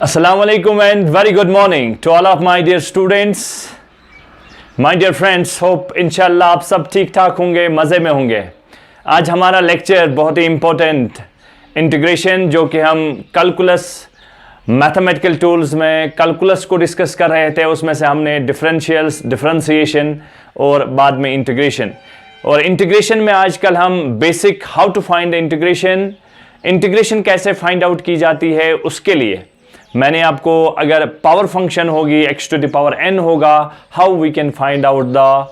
Assalamu alaikum and very good morning to all of my dear students, my dear friends. Hope इंशाल्लाह आप सब ठीक ठाक होंगे, मज़े में होंगे। आज हमारा लेक्चर बहुत ही इम्पोर्टेंट इंटीग्रेशन जो कि हम कैलकुलस मैथमेटिकल टूल्स में कैलकुलस को डिस्कस कर रहे थे, उसमें से हमने डिफरेंशिएशन और बाद में इंटीग्रेशन। और इंटीग्रेशन में आजकल हम basic how to find integration कैसे फाइंड आउट की जाती है उसके लिए मैंने आपको, अगर पावर फंक्शन होगी x to the power n होगा, how we can find out the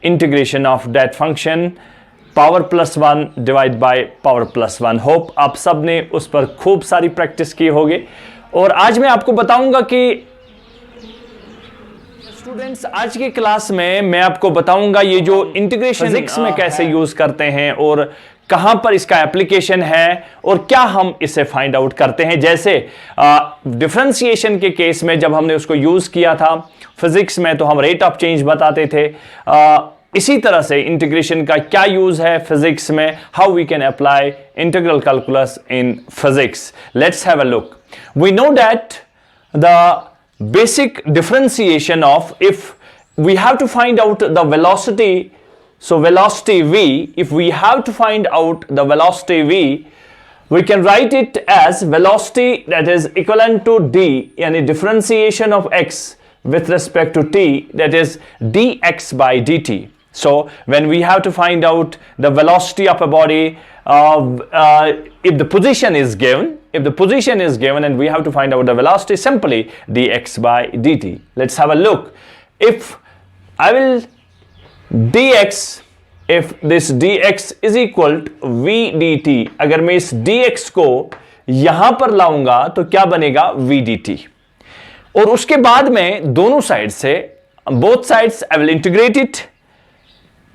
integration of that function power plus 1 divide by power plus 1। Hope आप सब ने उस पर खूब सारी प्रैक्टिस की होगी। और आज मैं आपको बताऊंगा कि स्टूडेंट्स, आज की क्लास में मैं आपको बताऊंगा ये जो इंटीग्रेशन फिजिक्स में कैसे यूज करते हैं और कहां पर इसका एप्लीकेशन है और क्या हम इसे फाइंड आउट करते हैं। जैसे डिफरेंशिएशन के केस में जब हमने उसको यूज किया था फिजिक्स में तो हम रेट ऑफ चेंज बताते थे। इसी तरह से इंटीग्रेशन का क्या यूज है फिजिक्स में, how we can apply integral calculus in physics. Let's have a look. We know that the basic differentiation of, if we have to find out the velocity, so velocity v, if we have to find out the velocity v, we can write it as velocity that is equivalent to d, yani differentiation of x with respect to t, that is dx by dt. So when we have to find out the velocity of a body, if the position is given, and we have to find out the velocity, simply dx by dt. Let's have a look. If I will dx, if this dx is equal to v dt, अगर मैं इस dx को यहां पर लाऊंगा तो क्या बनेगा v dt। और उसके बाद में दोनों साइड से, both sides I will integrate it.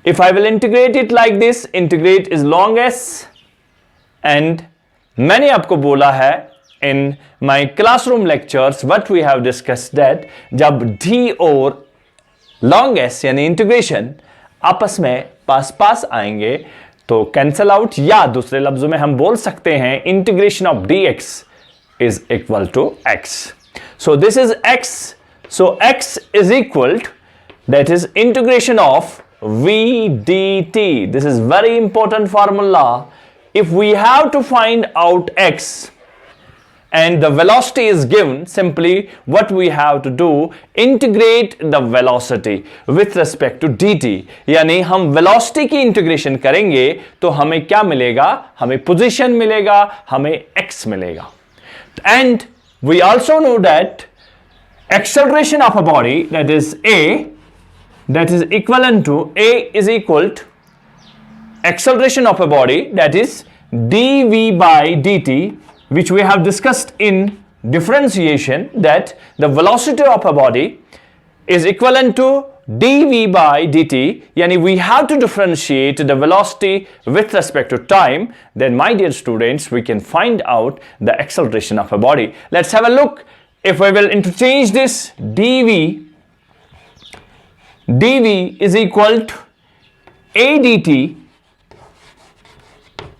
If I will integrate it like this, integrate is long s, and मैंने आपको बोला है in my classroom lectures what we have discussed that जब d और long s यानी integration आपस में पास आएंगे तो कैंसल आउट, या दूसरे लफ्जों में हम बोल सकते हैं integration of dx is equal to x. So this is x. So x is equal to, that is integration of v dt. This is very important formula. If we have to find out x and the velocity is given, simply what we have to do, integrate the velocity with respect to dt. यानी हम velocity की integration करेंगे तो हमें क्या मिलेगा, हमें position मिलेगा, हमें x मिलेगा। And we also know that acceleration of a body, that is a, that is equivalent to, a is equal to acceleration of a body, that is dv by dt, which we have discussed in differentiation, that the velocity of a body is equivalent to dv by dt. Yani we have to differentiate the velocity with respect to time, then my dear students, we can find out the acceleration of a body. Let's have a look. If we will interchange this, dv is equal to a dt,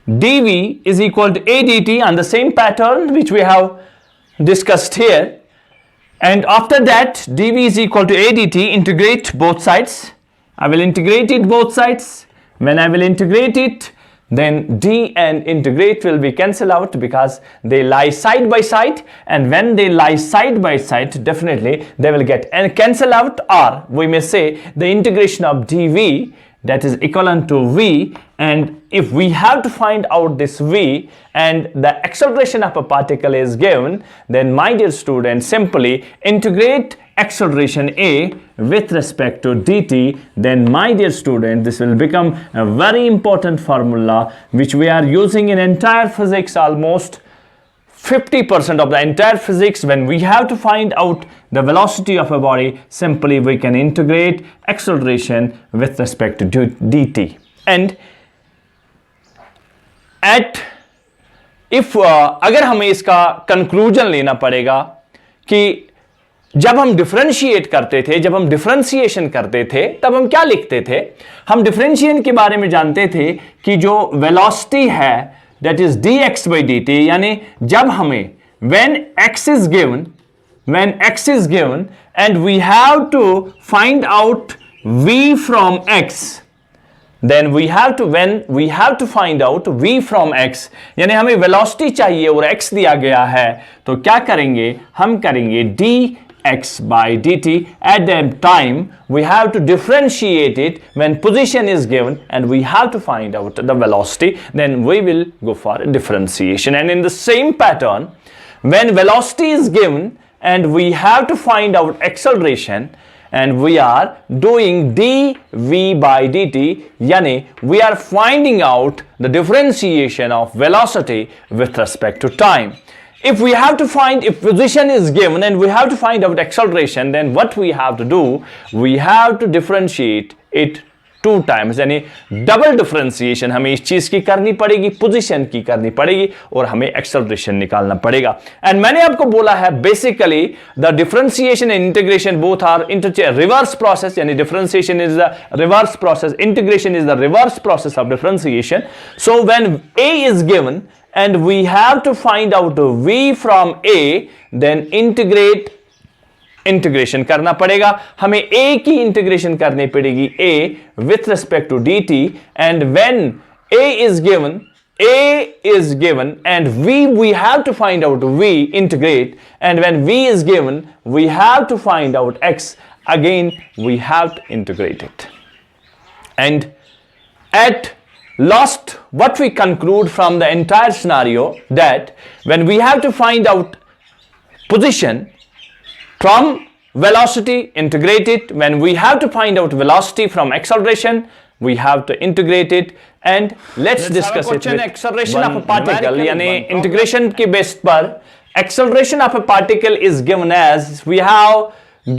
dv is equal to a dt on the same pattern which we have discussed here. And after that, dv is equal to a dt, integrate both sides. I will integrate it both sides. When I will integrate it, then d and integrate will be cancelled out because they lie side by side, and when they lie side by side, definitely they will get cancelled out, or we may say the integration of dv, that is equivalent to v, and if we have to find out this v and the acceleration of a particle is given, then my dear students, simply integrate acceleration a with respect to dt. Then my dear student, this will become a very important formula which we are using in entire physics. Almost 50% of the entire physics, when we have to find out the velocity of a body, simply we can integrate acceleration with respect to dt. And अगर हमें इसका conclusion लेना पड़ेगा कि जब हम differentiate करते थे, जब हम डिफरेंशिएशन करते थे, तब हम क्या लिखते थे। हम डिफरेंशिएशन के बारे में जानते थे कि जो वेलोसिटी है, that is dx by dt, यानी जब हमें when x is given, when x is given and we have to find out v from x, then we have to find out v from x, यानी हमें velocity चाहिए और x दिया गया है, तो क्या करेंगे, हम करेंगे dx by dt. At that time we have to differentiate it when position is given and we have to find out the velocity, then we will go for differentiation. And in the same pattern, when velocity is given and we have to find out acceleration and we are doing dv by dt, yani we are finding out the differentiation of velocity with respect to time. If we have to find, if position is given and we have to find out acceleration, then what we have to do, we have to differentiate it 2 times, यानी double differentiation हमें इस चीज की करनी पड़ेगी, position की करनी पड़ेगी और हमें एक्सेलरेशन निकालना पड़ेगा. एंड मैंने आपको बोला है basically the differentiation and integration both are reverse process, यानी differentiation is the reverse process, integration is the reverse process of differentiation. So when a is given and we have to find out v from a, then integration करना पड़ेगा, हमें a की integration करनी पड़ेगी a with respect to dt. and when a is given and we have to find out v, integrate, and when v is given we have to find out x, again we have to integrate it. And at last, what we conclude from the entire scenario, that when we have to find out position from velocity, integrate it. When we have to find out velocity from acceleration, we have to integrate it. And let's discuss it with acceleration of a particle, यानी integration के base पर acceleration of a particle is given as, we have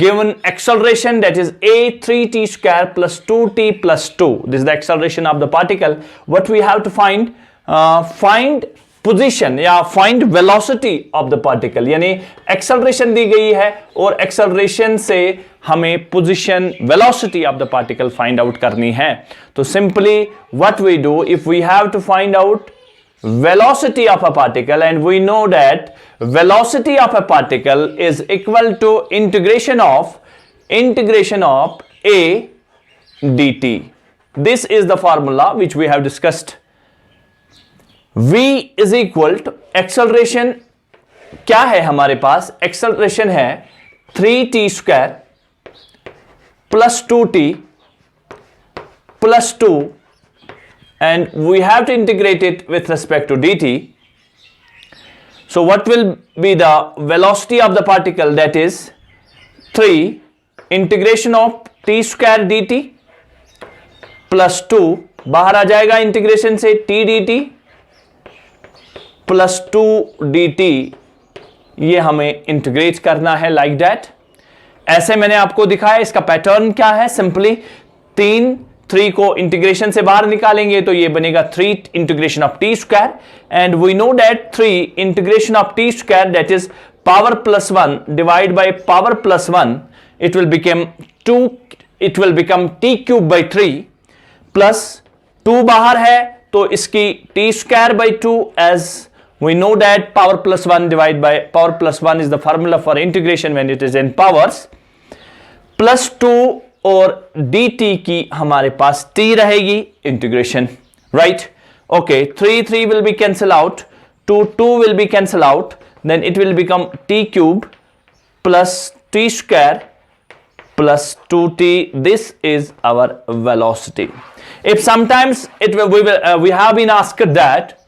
given acceleration, that is a 3t square plus 2t plus 2. This is the acceleration of the particle. What we have to find, find position या find velocity of the particle, यानी acceleration दी गई है और acceleration से हमें position velocity of the particle find out करनी है. तो simply what we do, if we have to find out velocity of a particle and we know that velocity of a particle is equal to integration of a dt. This is the formula which we have discussed. v is equal to acceleration, क्या है हमारे पास, acceleration है 3t square plus 2t plus 2, and we have to integrate it with respect to dt. So what will be the velocity of the particle, that is 3 integration of t square dt plus 2, बाहर आ जाएगा integration से t dt plus 2 dt, ये हमें integrate करना है like that. ऐसे मैंने आपको दिखाया. इसका पैटर्न क्या है, सिंपली 3 को इंटीग्रेशन से बाहर निकालेंगे तो ये बनेगा 3 integration of T square, and we know that 3 integration of T square, that is power plus 1 divide by power plus 1, it will become 2, it will become T cube by 3 plus 2 बाहर है तो इसकी T square by 2, as we know that power plus 1 divided by power plus 1 is the formula for integration when it is in powers, plus 2 और dt की हमारे पास t रहेगी integration, right? Okay, 3 will be cancel out, 2 will be cancel out, then it will become t cube plus t square plus 2t. This is our velocity. If sometimes we have been asked that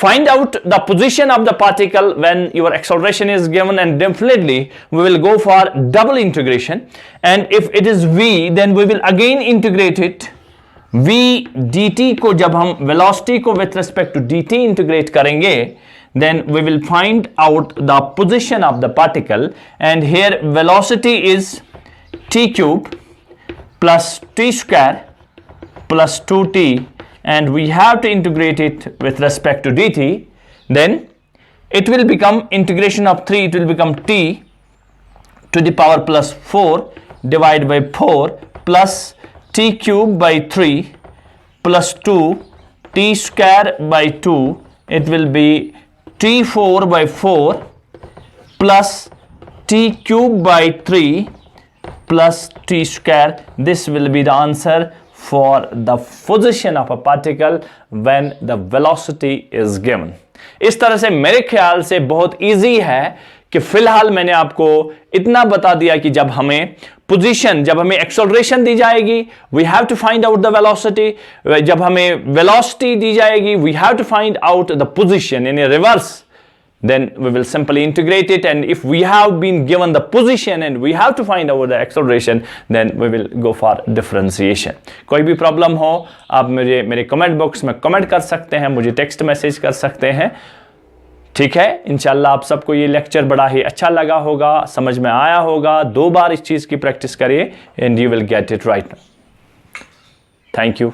find out the position of the particle when your acceleration is given, and definitely we will go for double integration. And if it is v, then we will again integrate it. v dt को जब हम velocity को with respect to dt integrate करेंगे, then we will find out the position of the particle, and here velocity is t cube plus t square plus 2t, and we have to integrate it with respect to dt. Then it will become integration of 3, it will become t to the power plus 4 divided by 4 plus t cube by 3 plus 2 t square by 2, it will be t4 by 4 plus t cube by 3 plus t square. This will be the answer for the position of a particle when the velocity is given. इस तरह से मेरे ख्याल से बहुत easy है कि फिलहाल मैंने आपको इतना बता दिया कि जब हमें पोजीशन, जब हमें एक्सेलरेशन दी जाएगी, we have to find out the velocity. जब हमें वेलोसिटी दी जाएगी, we have to find out the position in reverse. Then we will simply integrate it, and if we have been given the position and we have to find out the acceleration, then we will go for differentiation. कोई भी problem हो आप मेरे comment box में comment कर सकते हैं, मुझे टेक्स्ट मैसेज कर सकते हैं. ठीक है, इंशाल्लाह आप सबको ये लेक्चर बड़ा ही अच्छा लगा होगा, समझ में आया होगा. 2 बार इस चीज़ की प्रैक्टिस करिए and you will get it right. Thank you.